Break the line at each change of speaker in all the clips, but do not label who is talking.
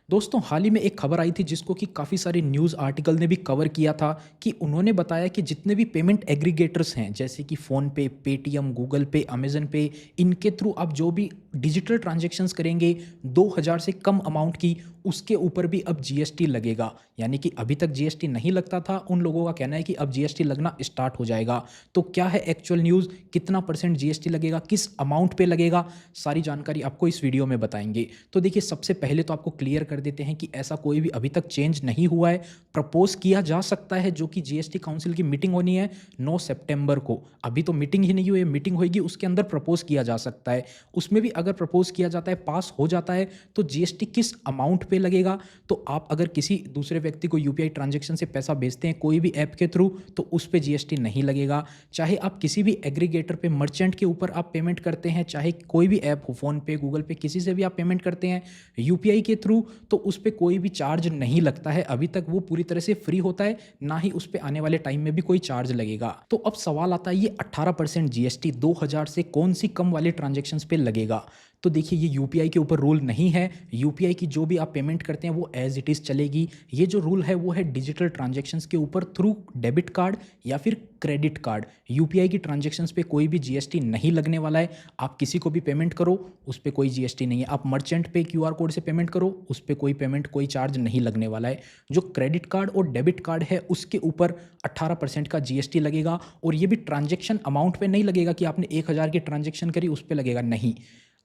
दोस्तों हाल ही में एक खबर आई थी जिसको कि काफ़ी सारे न्यूज़ आर्टिकल ने भी कवर किया था कि उन्होंने बताया कि जितने भी पेमेंट एग्रीगेटर्स हैं जैसे कि फ़ोनपे, पेटीएम, गूगल पे, अमेज़न पे, इनके थ्रू आप जो भी डिजिटल ट्रांजैक्शंस करेंगे 2000 से कम अमाउंट की, उसके ऊपर भी अब जीएसटी लगेगा। यानी कि अभी तक जीएसटी नहीं लगता था, उन लोगों का कहना है कि अब जीएसटी लगना स्टार्ट हो जाएगा। तो क्या है एक्चुअल न्यूज़, कितना परसेंट जीएसटी लगेगा, किस अमाउंट पे लगेगा, सारी जानकारी आपको इस वीडियो में बताएंगे। तो देखिए सबसे पहले तो आपको क्लियर कर देते हैं कि ऐसा कोई भी अभी तक चेंज नहीं हुआ है। प्रपोज किया जा सकता है, जो कि जीएसटी काउंसिल की मीटिंग होनी है 9 सितंबर को। अभी तो मीटिंग ही नहीं हुई है, मीटिंग होगी उसके अंदर प्रपोज किया जा सकता है। उसमें भी अगर प्रपोज किया जाता है, पास हो जाता है, तो जीएसटी किस अमाउंट पे लगेगा। तो आप अगर किसी दूसरे व्यक्ति को यूपीआई ट्रांजैक्शन से पैसा भेजते हैं कोई भी ऐप के थ्रू, तो उस पे जीएसटी नहीं लगेगा। चाहे आप किसी भी एग्रीगेटर पे, मर्चेंट के ऊपर आप पेमेंट करते हैं, चाहे कोई भी ऐप हो, फोन पे, गूगल पे, किसी से भी आप पेमेंट करते हैं यूपीआई के थ्रू, तो उस पे कोई भी चार्ज नहीं लगता है। अभी तक वो पूरी तरह से फ्री होता है, ना ही उस पे आने वाले टाइम में भी कोई चार्ज लगेगा। तो अब सवाल आता है, ये 18% जीएसटी 2000 से कौन सी कम वाले ट्रांजैक्शंस पे लगेगा। तो देखिए ये यूपीआई के ऊपर रूल नहीं है। यूपीआई की जो भी आप पेमेंट करते हैं वो एज इट इज़ चलेगी। ये जो रूल है वो है डिजिटल ट्रांजैक्शंस के ऊपर थ्रू डेबिट कार्ड या फिर क्रेडिट कार्ड। यूपीआई की ट्रांजैक्शंस पे कोई भी जीएसटी नहीं लगने वाला है। आप किसी को भी पेमेंट करो उस पर कोई जीएसटी नहीं है। आप मर्चेंट पे क्यूआर कोड से पेमेंट करो उस पर कोई पेमेंट, कोई चार्ज नहीं लगने वाला है। जो क्रेडिट कार्ड और डेबिट कार्ड है उसके ऊपर 18% का जीएसटी लगेगा। और ये भी ट्रांजैक्शन अमाउंट पे नहीं लगेगा कि आपने 1000 की ट्रांजैक्शन करी उस पर लगेगा, नहीं।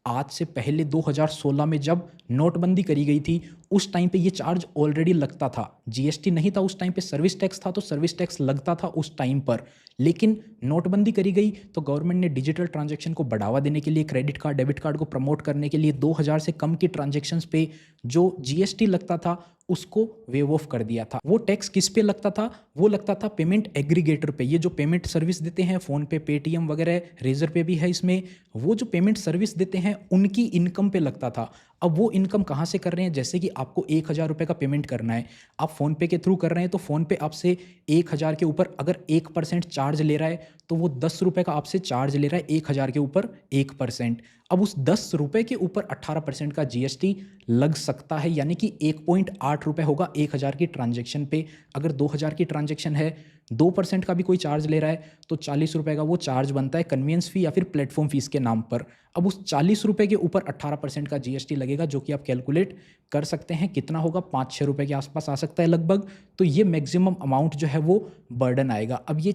आज से पहले 2016 में जब नोटबंदी करी गई थी उस टाइम पे ये चार्ज ऑलरेडी लगता था। जीएसटी नहीं था उस टाइम पे, सर्विस टैक्स था, तो सर्विस टैक्स लगता था उस टाइम पर। लेकिन नोटबंदी करी गई तो गवर्नमेंट ने डिजिटल ट्रांजैक्शन को बढ़ावा देने के लिए, क्रेडिट कार्ड, डेबिट कार्ड को प्रमोट करने के लिए 2000 से कम की ट्रांजैक्शंस पे जो जीएसटी लगता था उसको वेव ऑफ कर दिया था। वो टैक्स किस पे लगता था? वो लगता था पेमेंट एग्रीगेटर पे। ये जो पेमेंट सर्विस देते हैं फ़ोन पे, पेटीएम वगैरह, रेजर पे भी है इसमें, वो जो पेमेंट सर्विस देते हैं उनकी इनकम पे लगता था। अब वो इनकम कहाँ से कर रहे हैं? जैसे कि आपको 1000 रुपये का पेमेंट करना है, आप फ़ोनपे के थ्रू कर रहे हैं, तो फ़ोनपे आपसे 1000 के ऊपर अगर 1% चार्ज ले रहा है तो वो 10 रुपये का आपसे चार्ज ले रहा है 1000 के ऊपर 1%। अब उस 10 रुपये के ऊपर 18% का जीएसटी लग सकता है, यानी कि 1.8 रुपये होगा 1000 की ट्रांजैक्शन पे। अगर 2000 की ट्रांजैक्शन है, 2% का भी कोई चार्ज ले रहा है तो 40 रुपये का वो चार्ज बनता है कन्वीनियंस फ़ी या फिर प्लेटफॉर्म फ़ीस के नाम पर। अब उस 40 रुपये के ऊपर 18% का जीएसटी लगेगा, जो कि आप कैलकुलेट कर सकते हैं कितना होगा, 5-6 रुपये के आसपास आ सकता है लगभग। तो ये मैक्सिमम अमाउंट जो है वो बर्डन आएगा। अब ये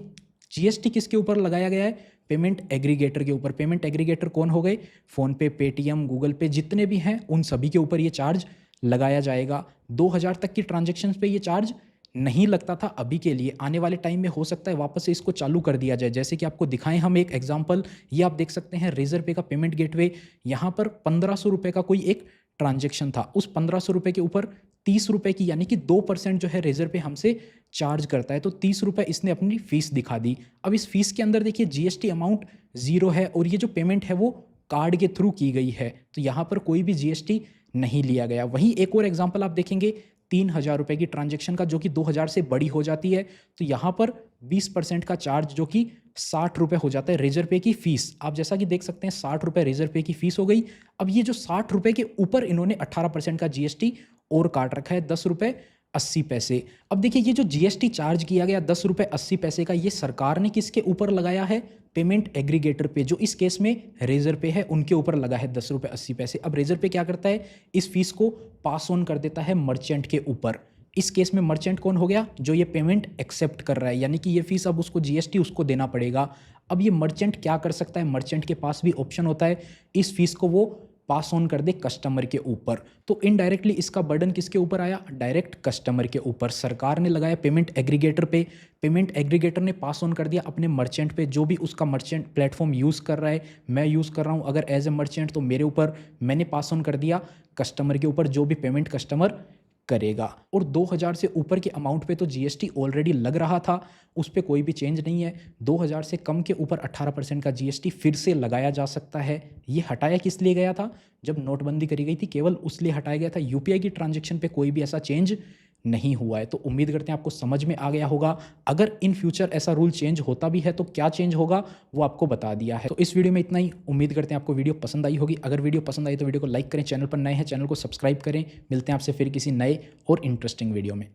जीएसटी किसके ऊपर लगाया गया है? पेमेंट एग्रीगेटर के ऊपर। पेमेंट एग्रीगेटर कौन हो गए? फ़ोनपे, पेटीएम, गूगल पे, जितने भी हैं उन सभी के ऊपर ये चार्ज लगाया जाएगा। 2000 तक की ट्रांजैक्शंस पे ये चार्ज नहीं लगता था अभी के लिए। आने वाले टाइम में हो सकता है वापस से इसको चालू कर दिया जाए। जैसे कि आपको दिखाएं हम एक एग्जांपल, ये आप देख सकते हैं रेजर पे का पेमेंट गेटवे। यहाँ पर 1500 रुपये का कोई एक ट्रांजैक्शन था, उस 1500 रुपये के ऊपर 30 रुपये की, यानी कि 2% जो है रेजर पे हमसे चार्ज करता है, तो 30 रुपये इसने अपनी फीस दिखा दी। अब इस फीस के अंदर देखिए जीएसटी अमाउंट ज़ीरो है और ये जो पेमेंट है वो कार्ड के थ्रू की गई है, तो यहाँ पर कोई भी जीएसटी नहीं लिया गया। वहीं एक और एग्जांपल आप देखेंगे 3000 रुपये की ट्रांजैक्शन का, जो कि 2000 से बड़ी हो जाती है, तो यहाँ पर 20% का चार्ज जो कि 60 रुपये हो जाता है रेजर पे की फीस। आप जैसा कि देख सकते हैं 60 रुपये रेजर पे की फीस हो गई। अब ये जो 60 रुपये के ऊपर इन्होंने 18% का जीएसटी और काट रखा है, 10 रुपये 80 पैसे। अब देखिए ये जो जीएसटी चार्ज किया गया 10 रुपये 80 पैसे का, ये सरकार ने किसके ऊपर लगाया है? पेमेंट एग्रीगेटर पे, जो इस केस में रेजर पे है, उनके ऊपर लगा है 10 रुपये 80 पैसे। अब रेजर पे क्या करता है? इस फीस को पास ऑन कर देता है मर्चेंट के ऊपर। इस केस में मर्चेंट कौन हो गया? जो ये पेमेंट एक्सेप्ट कर रहा है, यानी कि ये फीस अब उसको जीएसटी उसको देना पड़ेगा। अब ये मर्चेंट क्या कर सकता है? मर्चेंट के पास भी ऑप्शन होता है इस फीस को वो पास ऑन कर दे कस्टमर के ऊपर। तो इनडायरेक्टली इसका बर्डन किसके ऊपर आया? डायरेक्ट कस्टमर के ऊपर। सरकार ने लगाया पेमेंट एग्रीगेटर पे, पेमेंट एग्रीगेटर ने पास ऑन कर दिया अपने मर्चेंट पे। जो भी उसका मर्चेंट प्लेटफॉर्म यूज़ कर रहा है, मैं यूज़ कर रहा हूँ अगर एज ए मर्चेंट, तो मेरे ऊपर मैंने पास ऑन कर दिया कस्टमर के ऊपर, जो भी पेमेंट कस्टमर करेगा। और 2000 से ऊपर के अमाउंट पे तो जीएसटी ऑलरेडी लग रहा था, उस पर कोई भी चेंज नहीं है। 2000 से कम के ऊपर 18% का जीएसटी फिर से लगाया जा सकता है। ये हटाया किस लिए गया था? जब नोटबंदी करी गई थी केवल उस लिए हटाया गया था। यूपीआई की ट्रांजैक्शन पे कोई भी ऐसा चेंज नहीं हुआ है। तो उम्मीद करते हैं आपको समझ में आ गया होगा। अगर इन फ्यूचर ऐसा रूल चेंज होता भी है तो क्या चेंज होगा वो आपको बता दिया है। तो इस वीडियो में इतना ही। उम्मीद करते हैं आपको वीडियो पसंद आई होगी। अगर वीडियो पसंद आई तो वीडियो को लाइक करें, चैनल पर नए हैं चैनल को सब्सक्राइब करें। मिलते हैं आपसे फिर किसी नए और इंटरेस्टिंग वीडियो में।